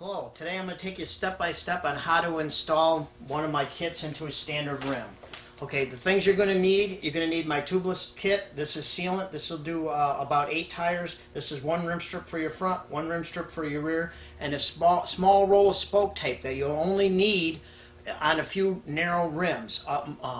Hello, today I'm going to take you step by step on how to install one of my kits into a standard rim. Okay, the things you're going to need my tubeless kit. This is sealant. This will do about 8 tires. This is one rim strip for your front, one rim strip for your rear, and a small roll of spoke tape that you'll only need on a few narrow rims.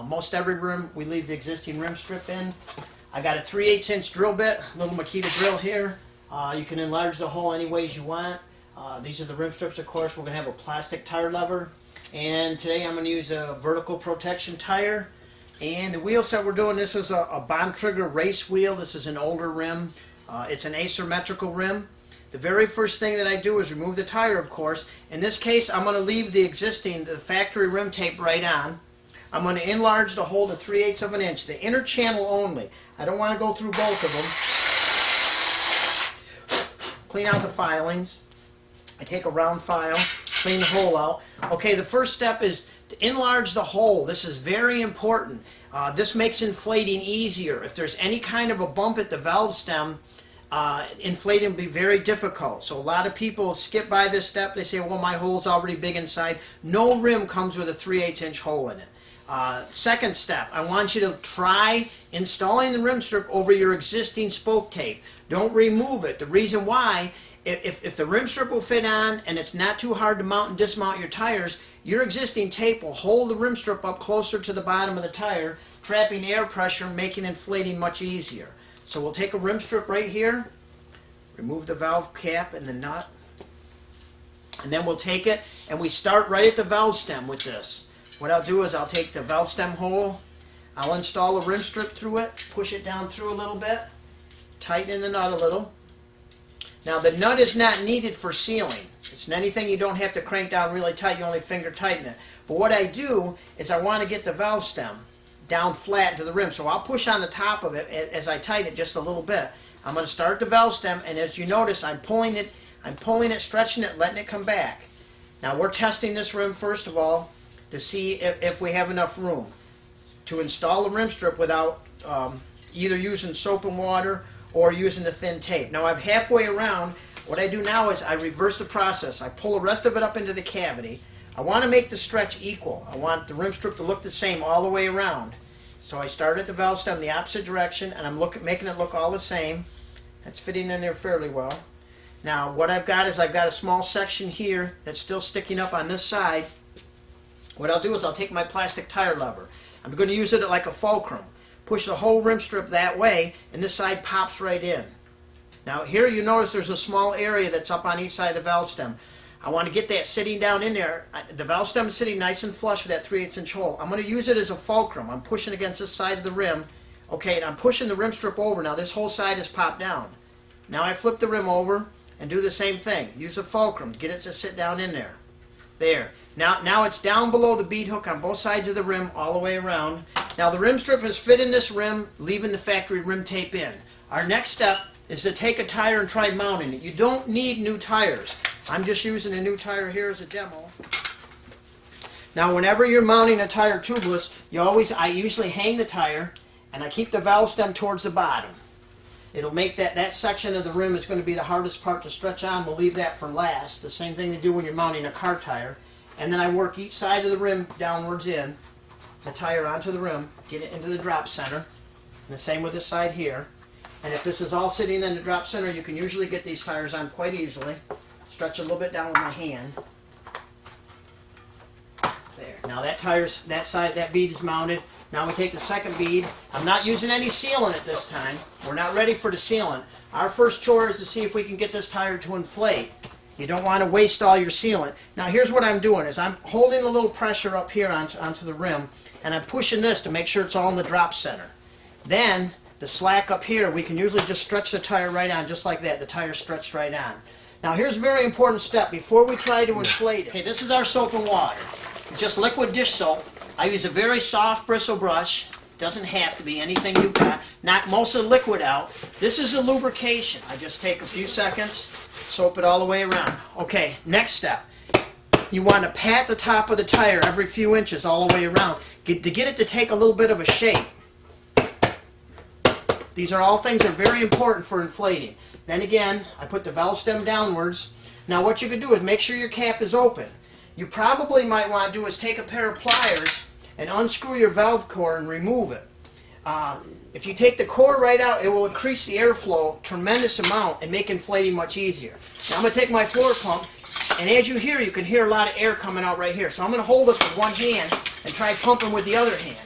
Most every rim we leave the existing rim strip in. I got a 3/8 inch drill bit, little Makita drill here. You can enlarge the hole any ways you want. These are the rim strips, of course. We're going to have a plastic tire lever. And today I'm going to use a vertical protection tire. And the wheels that we're doing, this is a Bond Trigger race wheel. This is an older rim. It's an asymmetrical rim. The very first thing that I do is remove the tire, of course. In this case, I'm going to leave the factory rim tape right on. I'm going to enlarge the hole to 3/8 of an inch, the inner channel only. I don't want to go through both of them. Clean out the filings. I take a round file, clean the hole out. Okay, the first step is to enlarge the hole. This is very important. This makes inflating easier. If there's any kind of a bump at the valve stem, inflating will be very difficult. So a lot of people skip by this step. They say, well, my hole's already big inside. No rim comes with a 3/8 inch hole in it. Second step, I want you to try installing the rim strip over your existing spoke tape. Don't remove it. The reason why, if the rim strip will fit on and it's not too hard to mount and dismount your tires, your existing tape will hold the rim strip up closer to the bottom of the tire, trapping air pressure and making inflating much easier. So we'll take a rim strip right here, remove the valve cap and the nut, and then we'll take it and we start right at the valve stem with this. What I'll do is I'll take the valve stem hole, I'll install a rim strip through it, push it down through a little bit, tighten in the nut a little. Now the nut is not needed for sealing. It's anything you don't have to crank down really tight, you only finger tighten it. But what I do is I want to get the valve stem down flat to the rim. So I'll push on the top of it as I tighten it just a little bit. I'm going to start the valve stem, and as you notice, I'm pulling it, stretching it, letting it come back. Now we're testing this rim first of all to see if we have enough room to install the rim strip without either using soap and water or using the thin tape. Now I'm halfway around. What I do now is I reverse the process. I pull the rest of it up into the cavity. I want to make the stretch equal. I want the rim strip to look the same all the way around. So I start at the valve stem the opposite direction, and I'm making it look all the same. That's fitting in there fairly well. Now what I've got is I've got a small section here that's still sticking up on this side. What I'll do is I'll take my plastic tire lever. I'm going to use it like a fulcrum. Push the whole rim strip that way, and this side pops right in. Now here you notice there's a small area that's up on each side of the valve stem. I want to get that sitting down in there. The valve stem is sitting nice and flush with that 3/8 inch hole. I'm going to use it as a fulcrum. I'm pushing against this side of the rim. Okay, and I'm pushing the rim strip over. Now this whole side is popped down. Now I flip the rim over and do the same thing. Use a fulcrum to get it to sit down in there. There. Now it's down below the bead hook on both sides of the rim all the way around. Now the rim strip has fit in this rim, leaving the factory rim tape in. Our next step is to take a tire and try mounting it. You don't need new tires. I'm just using a new tire here as a demo. Now whenever you're mounting a tire tubeless, I usually hang the tire and I keep the valve stem towards the bottom. It'll make that section of the rim is going to be the hardest part to stretch on. We'll leave that for last. The same thing to do when you're mounting a car tire. And then I work each side of the rim downwards in, the tire onto the rim, get it into the drop center. And the same with this side here. And if this is all sitting in the drop center, you can usually get these tires on quite easily. Stretch a little bit down with my hand. There. Now that bead is mounted. Now we take the second bead. I'm not using any sealant at this time. We're not ready for the sealant. Our first chore is to see if we can get this tire to inflate. You don't want to waste all your sealant. Now here's what I'm doing is I'm holding a little pressure up here onto the rim, and I'm pushing this to make sure it's all in the drop center. Then the slack up here, we can usually just stretch the tire right on just like that. The tire's stretched right on. Now here's a very important step before we try to inflate it. Okay, this is our soap and water. It's just liquid dish soap. I use a very soft bristle brush. Doesn't have to be anything you've got. Knock most of the liquid out. This is a lubrication. I just take a few seconds, soap it all the way around. Okay, next step. You want to pat the top of the tire every few inches all the way around to get it to take a little bit of a shape. These are all things that are very important for inflating. Then again, I put the valve stem downwards. Now what you can do is make sure your cap is open. You probably might want to do is take a pair of pliers and unscrew your valve core and remove it. If you take the core right out, it will increase the airflow tremendous amount and make inflating much easier. Now I'm going to take my floor pump, and as you can hear a lot of air coming out right here. So I'm going to hold this with one hand and try pumping with the other hand.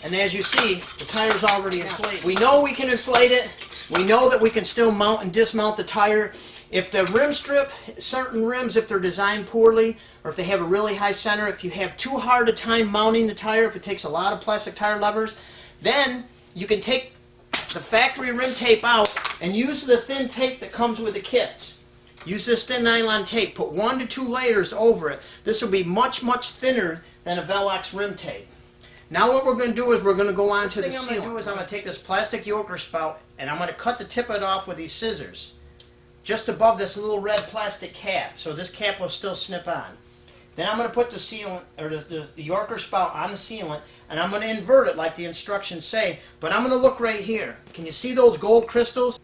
And as you see, the tire's already inflated. We know we can inflate it. We know that we can still mount and dismount the tire. If the rim strip, certain rims, if they're designed poorly, or if they have a really high center, if you have too hard a time mounting the tire, if it takes a lot of plastic tire levers, then you can take the factory rim tape out and use the thin tape that comes with the kits. Use this thin nylon tape. Put 1 to 2 layers over it. This will be much, much thinner than a Velox rim tape. Now what we're going to do is we're going to go on to the sealant. What I'm going to do is I'm going to take this plastic Yorker spout and I'm going to cut the tip of it off with these scissors. Just above this little red plastic cap, so this cap will still snip on. Then I'm going to put the sealant, or the Yorker spout on the sealant, and I'm going to invert it like the instructions say. But I'm going to look right here. Can you see those gold crystals?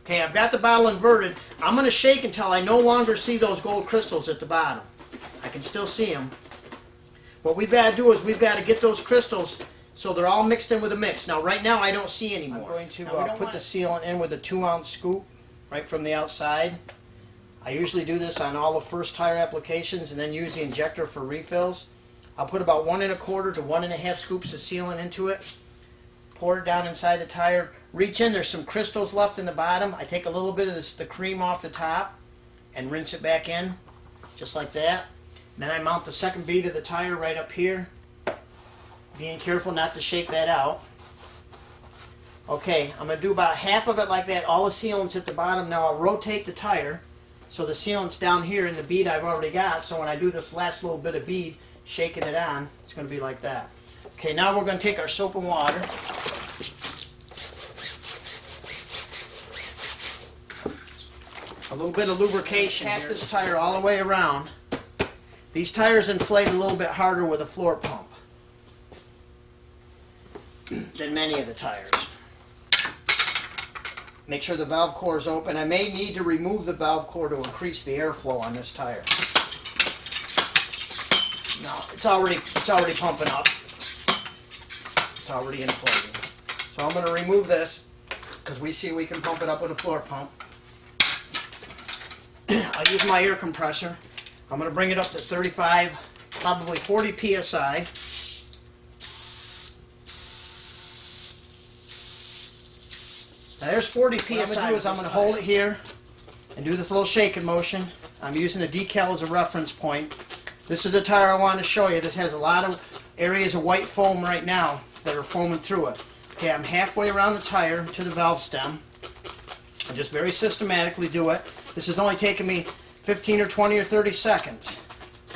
Okay, I've got the bottle inverted. I'm going to shake until I no longer see those gold crystals at the bottom. I can still see them. What we've got to do is we've got to get those crystals so they're all mixed in with a mix. Now right now I don't see any more. I'm going to put the sealant in with a 2-ounce scoop right from the outside. I usually do this on all the first tire applications and then use the injector for refills. I'll put about 1 1/4 to 1 1/2 scoops of sealant into it. Pour it down inside the tire. Reach in, there's some crystals left in the bottom. I take a little bit of the cream off the top and rinse it back in, just like that. Then I mount the second bead of the tire right up here, being careful not to shake that out. Okay, I'm going to do about half of it like that. All the sealant's at the bottom. Now I'll rotate the tire so the sealant's down here in the bead I've already got. So when I do this last little bit of bead, shaking it on, it's going to be like that. Okay, now we're going to take our soap and water. A little bit of lubrication. Tap this tire all the way around. These tires inflate a little bit harder with a floor pump than many of the tires. Make sure the valve core is open. I may need to remove the valve core to increase the airflow on this tire. No, it's already pumping up. It's already inflating. So I'm going to remove this because we see we can pump it up with a floor pump. I'll use my air compressor. I'm going to bring it up to 35, probably 40 psi. Now there's 40 psi. What I'm going to do is I'm going to hold it here and do this little shaking motion. I'm using the decal as a reference point. This is the tire I want to show you. This has a lot of areas of white foam right now that are foaming through it. Okay, I'm halfway around the tire to the valve stem. I just very systematically do it. This is only taking me 15 or 20 or 30 seconds.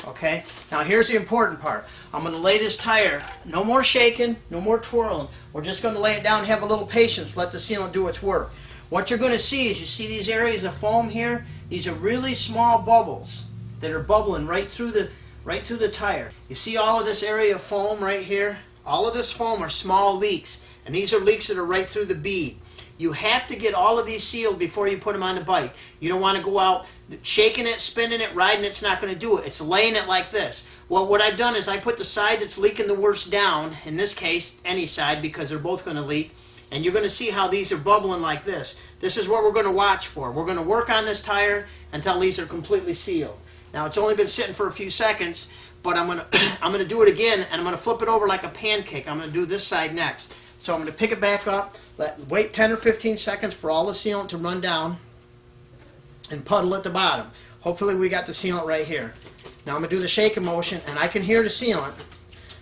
Okay, now here's the important part. I'm going to lay this tire, no more shaking, no more twirling. We're just going to lay it down and have a little patience, let the sealant do its work. What you're going to see is, you see these areas of foam here? These are really small bubbles that are bubbling right through the tire. You see all of this area of foam right here? All of this foam are small leaks, and these are leaks that are right through the bead. You have to get all of these sealed before you put them on the bike. You don't want to go out shaking it, spinning it, riding it. It's not going to do it. It's laying it like this. Well, what I've done is I put the side that's leaking the worst down, in this case, any side, because they're both going to leak. And you're going to see how these are bubbling like this. This is what we're going to watch for. We're going to work on this tire until these are completely sealed. Now, it's only been sitting for a few seconds, but I'm going to do it again, and I'm going to flip it over like a pancake. I'm going to do this side next. So I'm going to pick it back up, wait 10 or 15 seconds for all the sealant to run down, and puddle at the bottom. Hopefully we got the sealant right here. Now I'm going to do the shaking motion, and I can hear the sealant.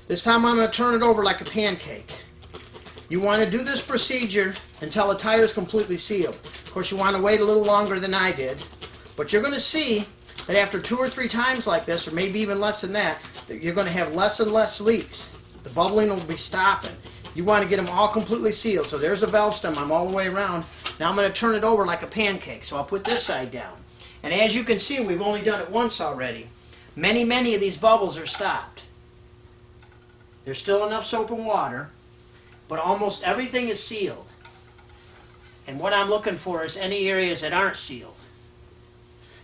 This time I'm going to turn it over like a pancake. You want to do this procedure until the tire is completely sealed. Of course, you want to wait a little longer than I did, but you're going to see that after 2 or 3 times like this, or maybe even less than that, you're going to have less and less leaks. The bubbling will be stopping. You want to get them all completely sealed. So there's the valve stem. I'm all the way around. Now I'm going to turn it over like a pancake. So I'll put this side down. And as you can see, we've only done it once already. Many of these bubbles are stopped. There's still enough soap and water, but almost everything is sealed. And what I'm looking for is any areas that aren't sealed.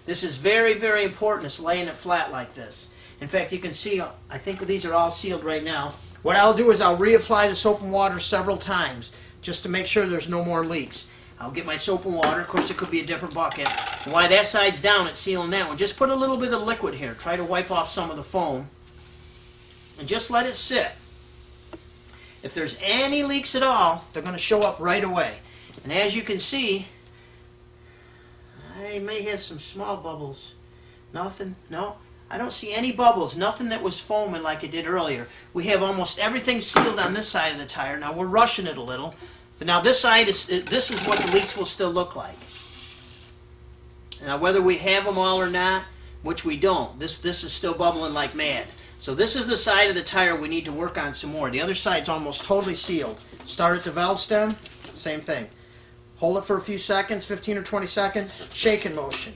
This is very, very important. It's laying it flat like this. In fact, you can see, I think these are all sealed right now. What I'll do is I'll reapply the soap and water several times just to make sure there's no more leaks. I'll get my soap and water. Of course, it could be a different bucket. And while that side's down, it's sealing that one. Just put a little bit of liquid here. Try to wipe off some of the foam. And just let it sit. If there's any leaks at all, they're going to show up right away. And as you can see, I may have some small bubbles. Nothing? No? I don't see any bubbles. Nothing that was foaming like it did earlier. We have almost everything sealed on this side of the tire. Now we're rushing it a little. But now this side, this is what the leaks will still look like. Now whether we have them all or not, which we don't, this is still bubbling like mad. So this is the side of the tire we need to work on some more. The other side's almost totally sealed. Start at the valve stem, same thing. Hold it for a few seconds, 15 or 20 seconds, shaking motion.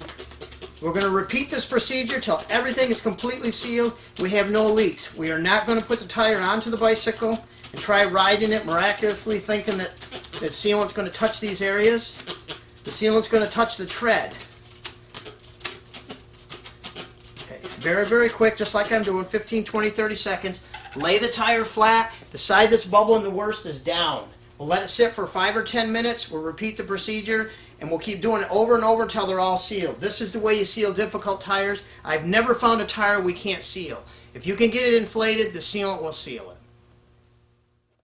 We're going to repeat this procedure till everything is completely sealed. We have no leaks. We are not going to put the tire onto the bicycle and try riding it miraculously thinking that sealant's going to touch these areas. The sealant's going to touch the tread. Okay, very, very quick, just like I'm doing, 15, 20, 30 seconds. Lay the tire flat. The side that's bubbling the worst is down. We'll let it sit for 5 or 10 minutes. We'll repeat the procedure, and we'll keep doing it over and over until they're all sealed. This is the way you seal difficult tires. I've never found a tire we can't seal. If you can get it inflated, the sealant will seal it.